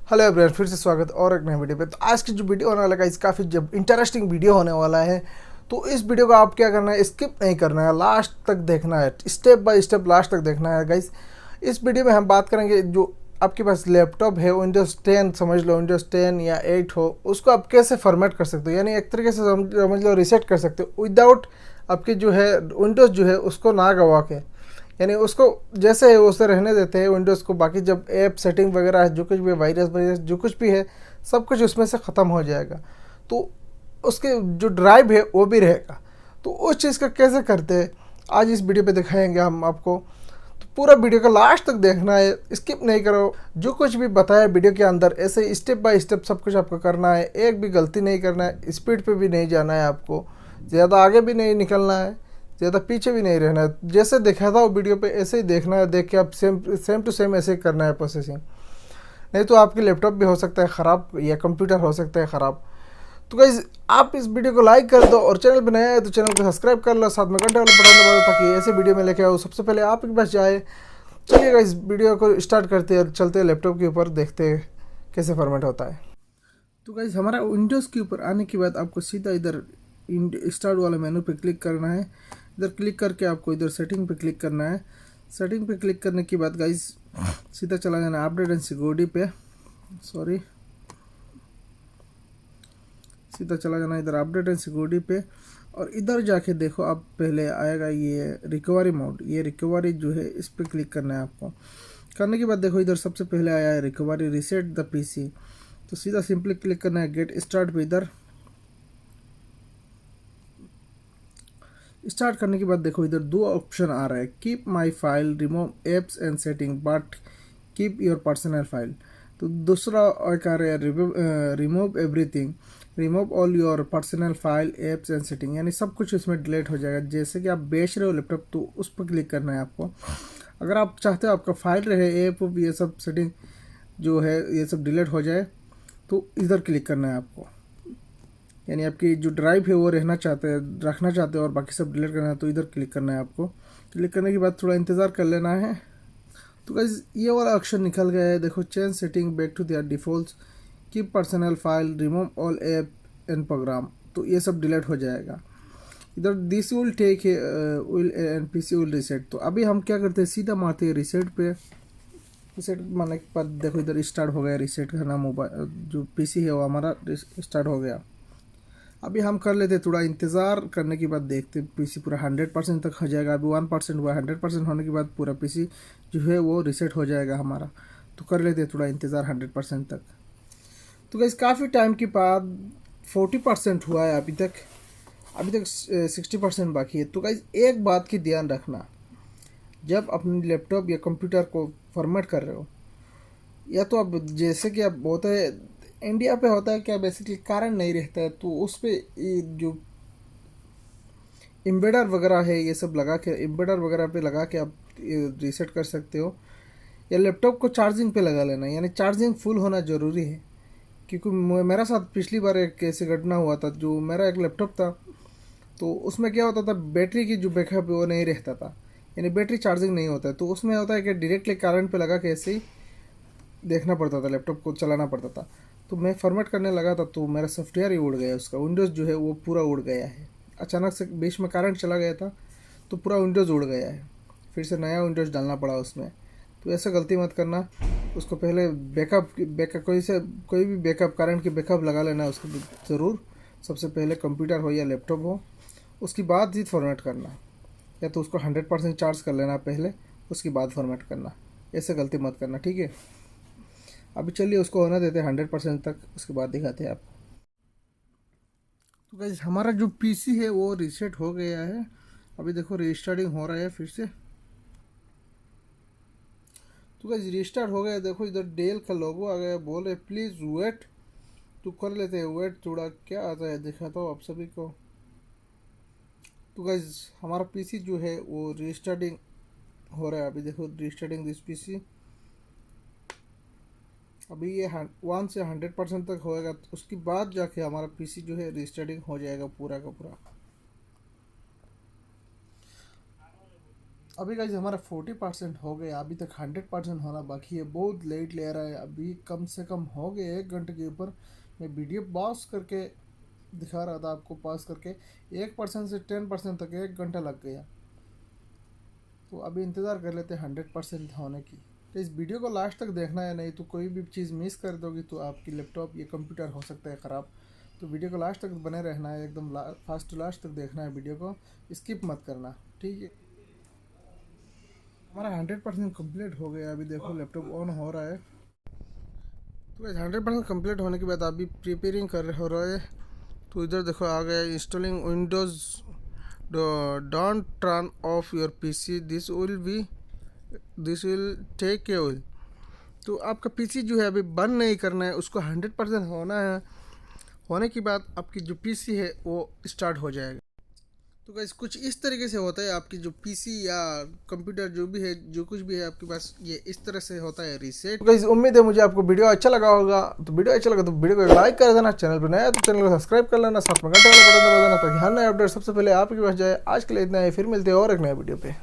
Hello everyone, फिर से स्वागत और एक नए वीडियो पे। तो आज की जो वीडियो होने वाला है काफ़ी जब इंटरेस्टिंग वीडियो होने वाला है। तो इस वीडियो को आप क्या करना है, स्किप नहीं करना है, लास्ट तक देखना है, स्टेप बाय स्टेप लास्ट तक देखना है गाइस। इस वीडियो में हम बात करेंगे जो आपके पास लैपटॉप है, विंडोज़ 10 समझ लो, विंडोज़ 10 या 8 हो, उसको आप कैसे फॉर्मेट कर सकते हो, यानी एक तरीके से समझ लो रीसेट कर सकते हो विदाउट आपकी जो है विंडोज़ जो है उसको ना गवा के। यानी उसको जैसे है वैसे रहने देते हैं विंडोज़ को। बाकी जब ऐप सेटिंग वगैरह है, जो कुछ भी वायरस वायरस जो कुछ भी है, सब कुछ उसमें से ख़त्म हो जाएगा। तो उसके जो ड्राइव है वो भी रहेगा। तो उस चीज़ का कैसे करते हैं आज इस वीडियो पे दिखाएंगे हम आपको। तो पूरा वीडियो का लास्ट तक देखना है, स्किप नहीं करो। जो कुछ भी बताया वीडियो के अंदर ऐसे स्टेप बाय स्टेप सब कुछ आपको करना है, एक भी गलती नहीं करना है, स्पीड पे भी नहीं जाना है आपको, ज़्यादा आगे भी नहीं निकलना है, ज़्यादा पीछे भी नहीं रहना है। जैसे देखा था वो वीडियो पे ऐसे ही देखना है, देख के आप सेम सेम टू सेम ऐसे ही करना है प्रोसेसिंग। नहीं तो आपकी लैपटॉप भी हो सकता है ख़राब या कंप्यूटर हो सकता है ख़राब। तो गाइज़ आप इस वीडियो को लाइक कर दो और चैनल पर नया है तो चैनल को सब्सक्राइब कर लो, साथ में घंटे वाला बटन दबा दो ताकि ऐसे वीडियो में लेके आओ सबसे पहले आप के पास जाए। चलिए गाइज़ वीडियो को स्टार्ट करते हैं, चलते हैं लैपटॉप के ऊपर, देखते हैं कैसे फॉर्मेट होता है। तो गाइज़ हमारा विंडोज़ के ऊपर आने के बाद आपको सीधा इधर स्टार्ट वाला मेनू पे क्लिक करना है। इधर क्लिक करके आपको इधर सेटिंग पे क्लिक करना है। सेटिंग पे क्लिक करने के बाद गाइज़ सीधा चला जाना है अपडेट एंड सिक्योरिटी पे। सॉरी, सीधा चला जाना इधर अपडेट एंड सिक्योरिटी पे। और इधर जाके देखो आप पहले आएगा ये रिकवरी मोड, ये रिकवरी जो है इस पर क्लिक करना है आपको। करने के बाद देखो इधर सबसे पहले आया है रिकवरी रीसेट द पीसी। तो सीधा सिंपली क्लिक करना है गेट स्टार्ट पे। इधर स्टार्ट करने के बाद देखो इधर दो ऑप्शन आ रहा है, keep my file, remove apps and setting but keep your personal file. तो दूसरा एक आ रहा है remove everything, remove all your personal file apps and setting, यानी सब कुछ इसमें डिलीट हो जाएगा। जैसे कि आप बेच रहे हो लैपटॉप तो उस पर क्लिक करना है आपको। अगर आप चाहते हो आपका फाइल रहे, ऐप ये सब सेटिंग जो है ये सब डिलीट हो जाए तो इधर क्लिक करना है आपको। यानी आपकी जो ड्राइव है वो रखना चाहते हो और बाकी सब डिलीट करना है तो इधर क्लिक करना है आपको। क्लिक करने के बाद थोड़ा इंतज़ार कर लेना है। तो गाइस ये वाला ऑप्शन निकल गया है, देखो change setting back to their defaults, keep personal file, remove all app and program. तो ये सब डिलीट हो जाएगा। इधर this will take will and PC will reset. तो अभी हम क्या करते हैं, सीधा मारते हैं रीसेट पे। रीसेट मारने के बाद देखो इधर स्टार्ट हो गया रीसेट करना। मोबाइल जो पीसी है वो हमारा स्टार्ट हो गया। अभी हम कर लेते थोड़ा इंतज़ार करने के बाद देखते पीसी पूरा 100% तक हो जाएगा। अभी 1% हुआ, 100% होने के बाद पूरा पीसी जो है वो रीसेट हो जाएगा हमारा। तो कर लेते थोड़ा इंतज़ार 100% तक। तो गाइस काफ़ी टाइम के बाद 40% हुआ है अभी तक 60% बाकी है। तो गाइस एक बात की ध्यान रखना, जब अपने लैपटॉप या कंप्यूटर को फॉर्मेट कर रहे हो, या तो अब जैसे कि अब होता है इंडिया पे होता है क्या, बेसिकली कारण नहीं रहता है तो उस पर जो एम्बेडर वगैरह है ये सब लगा के, एम्बेडर वगैरह पे लगा के आप रीसेट कर सकते हो। या लैपटॉप को चार्जिंग पे लगा लेना, यानी चार्जिंग फुल होना ज़रूरी है। क्योंकि मेरा साथ पिछली बार एक ऐसे घटना हुआ था, जो मेरा एक लैपटॉप था तो उसमें क्या होता था, बैटरी की जो बैकअप है वो नहीं रहता था, यानी बैटरी चार्जिंग नहीं होता है। तो उसमें होता है कि डायरेक्टली करंट पे लगा के ऐसे ही देखना पड़ता था, लैपटॉप को चलाना पड़ता था। तो मैं फॉर्मेट करने लगा था तो मेरा सॉफ्टवेयर ही उड़ गया, उसका विंडोज़ जो है वो पूरा उड़ गया है। अचानक से बीच में करंट चला गया था तो पूरा विंडोज़ उड़ गया है, फिर से नया विंडोज़ डालना पड़ा उसमें। तो ऐसा गलती मत करना, उसको पहले बैकअप कोई भी बैकअप, करंट की बैकअप लगा लेना उसको ज़रूर। सबसे पहले कंप्यूटर हो या लैपटॉप हो, उसके बाद ही फॉर्मेट करना। या तो उसको 100% चार्ज कर लेना पहले, उसके बाद फॉर्मेट करना। ऐसे गलती मत करना, ठीक है। अभी चलिए उसको होना देते हैं 100% तक, उसके बाद दिखाते हैं आपको। तो गाइस हमारा जो पीसी है वो रीसेट हो गया है। अभी देखो रीस्टार्टिंग हो रहा है फिर से। तो गाइस रीस्टार्ट हो गया, देखो इधर डेल का लोगो आ गया, बोल रहे प्लीज़ वेट। तो कर लेते हैं वेट थोड़ा, क्या आता है दिखाता हूँ आप सभी को। तो गाइस हमारा पीसी जो है वो रीस्टार्टिंग हो रहा है। अभी देखो रीस्टार्टिंग दिस पीसी। अभी ये 1 से 100% तक होएगा, तो उसके बाद जाके हमारा पीसी जो है रीस्टार्टिंग हो जाएगा पूरा का पूरा। अभी गाइस हमारा 40% हो गया, अभी तक 100% होना बाकी है, बहुत लेट ले रहा है। अभी कम से कम हो गए 1 घंटे के ऊपर। मैं वीडियो पॉज करके दिखा रहा था आपको, पॉज करके 1% से 10% तक 1 घंटा लग गया। तो अभी इंतज़ार कर लेते हैं 100% होने की। तो इस वीडियो को लास्ट तक देखना है, नहीं तो कोई भी चीज़ मिस कर दोगी तो आपकी लैपटॉप या कंप्यूटर हो सकता है ख़राब। तो वीडियो को लास्ट तक बने रहना है, एकदम फास्ट टू लास्ट तक देखना है वीडियो को, स्किप मत करना, ठीक है। हमारा 100% कम्प्लीट हो गया। अभी देखो लैपटॉप ऑन हो रहा है। तो 100% कम्प्लीट होने के बाद अभी प्रिपेयरिंग कर हो रहा है। तो इधर देखो आ गया installing Windows. Don't turn off your PC, this will take a while. तो आपका पीसी जो है अभी बंद नहीं करना है, उसको 100% होना है। होने के बाद आपकी जो पीसी है वो स्टार्ट हो जाएगा। तो गाइस कुछ इस तरीके से होता है, आपकी जो पीसी या कंप्यूटर जो भी है, जो कुछ भी है आपके पास, ये इस तरह से होता है रीसेट। तो गाइस उम्मीद है मुझे आपको वीडियो अच्छा लगा होगा। तो वीडियो अच्छा लगा तो वीडियो को लाइक कर देना, चैनल पर नया तो चैनल को सब्सक्राइब कर लेना, साथ में घंटे वाला बटन दबा देना ताकि हर नया अपडेट सबसे पहले आपके पास जाए। आज के लिए इतना ही, फिर मिलते हैं और एक नए वीडियो पे।